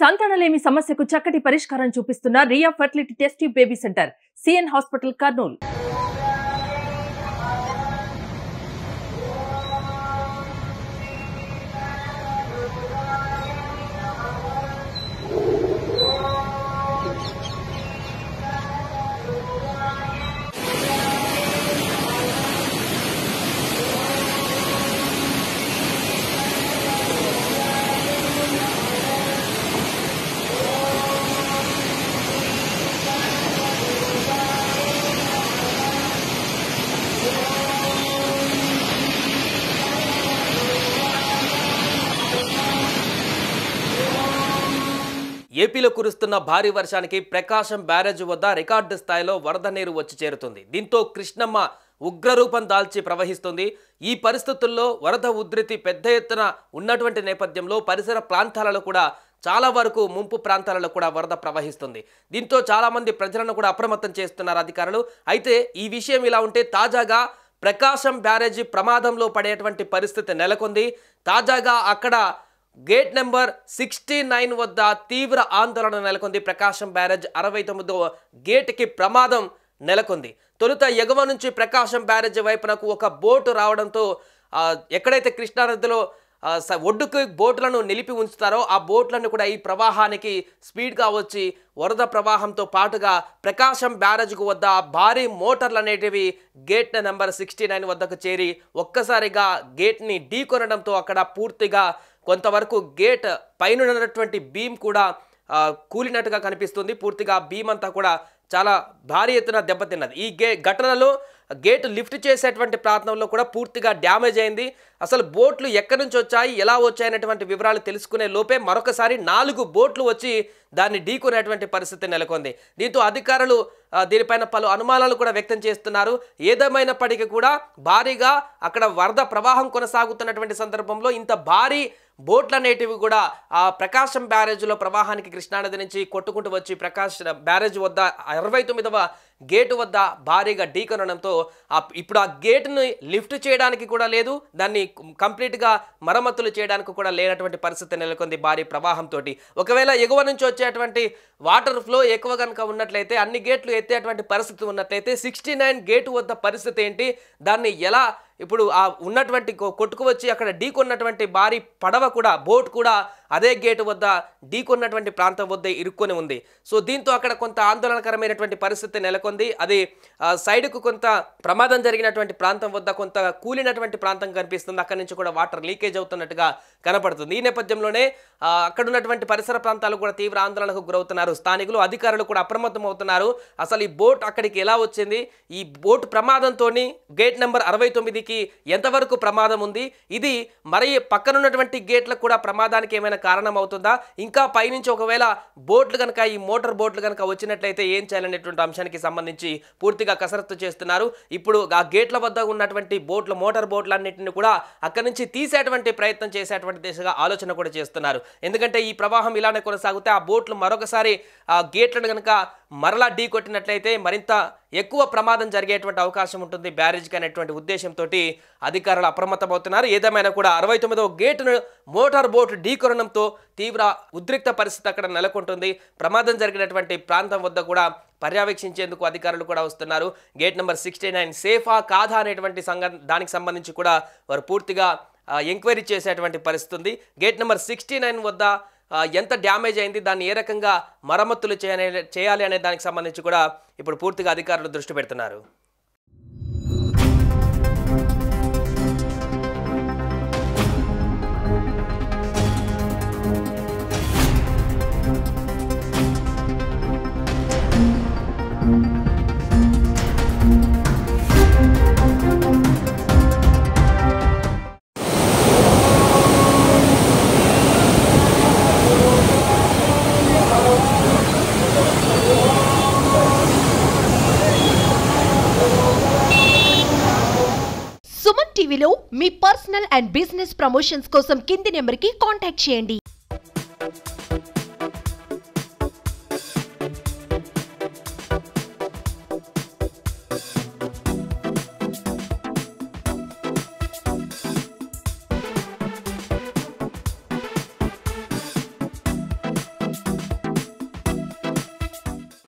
సంతానలేమి సమస్యకు చక్కటి పరిష్కారం చూపిస్తున్న Ria fertility test tube baby centre CN hospital Kurnool. ఏపీలో కురుస్తున్న భారీ వర్షానికి ప్రకాశం బ్యారేజ్ వద్ద రికార్డు స్థాయిలో వరద నీరు వచ్చి చేరుతుంది. దీంతో కృష్ణమ్మ ఉగ్రరూపం దాల్చి ప్రవహిస్తుంది. ఈ పరిస్థితుల్లో వరద ఉధృతి పెద్ద ఎత్తున ఉన్నటువంటి నేపథ్యంలో పరిసర ప్రాంతాలలో కూడా చాలా వరకు ముంపు ప్రాంతాలలో కూడా వరద ప్రవహిస్తుంది. దీంతో చాలామంది ప్రజలను కూడా అప్రమత్తం చేస్తున్నారు అధికారులు. అయితే ఈ విషయం ఇలా ఉంటే తాజాగా ప్రకాశం బ్యారేజీ ప్రమాదంలో పడేటువంటి పరిస్థితి నెలకొంది. తాజాగా అక్కడ గేట్ నెంబర్ 69 వద్ద తీవ్ర ఆందోళన నెలకొంది. ప్రకాశం బ్యారేజ్ 69వ గేట్కి ప్రమాదం నెలకొంది. తొలుత ఎగువ నుంచి ప్రకాశం బ్యారేజ్ వైపునకు ఒక బోటు రావడంతో ఎక్కడైతే కృష్ణానదిలో ఒడ్డుకు బోట్లను నిలిపి ఉంచుతారో ఆ బోట్లను కూడా ఈ ప్రవాహానికి స్పీడ్గా వచ్చి వరద ప్రవాహంతో పాటుగా ప్రకాశం బ్యారేజ్కు వద్ద భారీ మోటార్లు అనేటివి గేట్ నెంబర్ 69 వద్దకు చేరి ఒక్కసారిగా గేట్ని ఢీకొనడంతో అక్కడ పూర్తిగా కొంతవరకు గేట్ పైన ఉన్నటువంటి బీమ్ కూడా కూలినట్టుగా కనిపిస్తుంది. పూర్తిగా బీమ్ అంతా కూడా చాలా భారీ ఎత్తున దెబ్బతిన్నది. ఈ ఘటనలో గేటు లిఫ్ట్ చేసేటువంటి ప్రాంతంలో కూడా పూర్తిగా డ్యామేజ్ అయింది. అసలు బోట్లు ఎక్కడి నుంచి వచ్చాయి, ఎలా వచ్చాయనేటువంటి వివరాలు తెలుసుకునే లోపే మరొకసారి 4 బోట్లు వచ్చి దాన్ని ఢీకొనేటువంటి పరిస్థితి నెలకొంది. దీంతో అధికారులు దీనిపైన పలు అనుమానాలు కూడా వ్యక్తం చేస్తున్నారు. ఏదేమైనప్పటికీ కూడా భారీగా అక్కడ వరద ప్రవాహం కొనసాగుతున్నటువంటి సందర్భంలో ఇంత భారీ బోట్లు అనేటివి కూడా ఆ ప్రకాశం బ్యారేజ్లో ప్రవాహానికి కృష్ణానది నుంచి కొట్టుకుంటూ వచ్చి ప్రకాశం బ్యారేజ్ వద్ద 69వ గేటు వద్ద భారీగా ఢీకొనడంతో ఇప్పుడు ఆ గేటుని లిఫ్ట్ చేయడానికి కూడా లేదు, దాన్ని కంప్లీట్గా మరమ్మతులు చేయడానికి కూడా లేనటువంటి పరిస్థితి నెలకొంది భారీ ప్రవాహంతో. ఒకవేళ ఎగువ నుంచి వచ్చేటువంటి వాటర్ ఫ్లో ఎక్కువ కనుక ఉన్నట్లయితే, అన్ని గేట్లు ఎత్తేటువంటి పరిస్థితి ఉన్నట్లయితే 69 గేటు వద్ద పరిస్థితి ఏంటి, దాన్ని ఎలా ఇప్పుడు ఆ ఉన్నటువంటి కొట్టుకు వచ్చి అక్కడ ఢీకొన్నటువంటి భారీ పడవ కూడా బోట్ కూడా అదే గేటు వద్ద ఢీకొన్నటువంటి ప్రాంతం వద్ద ఇరుక్కొని ఉంది. సో దీంతో అక్కడ కొంత ఆందోళనకరమైనటువంటి పరిస్థితి నెలకొంది. అది సైడ్కు కొంత ప్రమాదం జరిగినటువంటి ప్రాంతం వద్ద కొంత కూలినటువంటి ప్రాంతం కనిపిస్తుంది. అక్కడి నుంచి కూడా వాటర్ లీకేజ్ అవుతున్నట్టుగా కనపడుతుంది. ఈ నేపథ్యంలోనే అక్కడ ఉన్నటువంటి పరిసర ప్రాంతాలు కూడా తీవ్ర ఆందోళనకు గురవుతున్నారు. స్థానికులు, అధికారులు కూడా అప్రమత్తం అవుతున్నారు. అసలు ఈ బోట్ అక్కడికి ఎలా వచ్చింది, ఈ బోట్ ప్రమాదంతో గేట్ నెంబర్ 69కి ఎంతవరకు ప్రమాదం ఉంది, ఇది మరి పక్కనున్నటువంటి గేట్లకు కూడా ప్రమాదానికి ఏమైనా కారణం అవుతుందా, ఇంకా పైనుంచి ఒకవేళ బోట్లు కనుక ఈ మోటార్ బోట్లు కనుక వచ్చినట్లయితే ఏం చేయాలనేటువంటి అంశానికి సంబంధించి పూర్తిగా కసరత్తు చేస్తున్నారు. ఇప్పుడు ఆ గేట్ల వద్ద ఉన్నటువంటి బోట్లు, మోటార్ బోట్లు అన్నింటిని కూడా అక్కడి నుంచి తీసేటువంటి ప్రయత్నం చేసేటువంటి దిశగా ఆలోచన కూడా చేస్తున్నారు. ఎందుకంటే ఈ ప్రవాహం ఇలానే కొనసాగితే ఆ బోట్లు మరొకసారి ఆ గేట్లను కనుక మరలా ఢీ కొట్టినట్లయితే మరింత ఎక్కువ ప్రమాదం జరిగేటువంటి అవకాశం ఉంటుంది బ్యారేజ్కి అనేటువంటి ఉద్దేశంతో అధికారులు అప్రమత్తమవుతున్నారు. ఏదేమైనా కూడా 69వ గేటును మోటార్ బోట్ ఢీకొనడంతో తీవ్ర ఉద్రిక్త పరిస్థితి అక్కడ నెలకొంటుంది. ప్రమాదం జరిగినటువంటి ప్రాంతం వద్ద కూడా పర్యవేక్షించేందుకు అధికారులు కూడా వస్తున్నారు. గేట్ నెంబర్ 69 సేఫా కాదా అనేటువంటి దానికి సంబంధించి కూడా వారు పూర్తిగా ఎంక్వైరీ చేసేటువంటి పరిస్థితి ఉంది. గేట్ నెంబర్ 69 వద్ద ఎంత డ్యామేజ్ అయింది, దాన్ని ఏ రకంగా మరమ్మతులు చేయాలి అనే దానికి సంబంధించి కూడా ఇప్పుడు పూర్తిగా అధికారులు దృష్టి పెడుతున్నారు. సుమన్ టీవీలో మీ పర్సనల్ అండ్ బిజినెస్ ప్రమోషన్స్ కోసం కింది నెంబర్కి కాంటాక్ట్ చేయండి.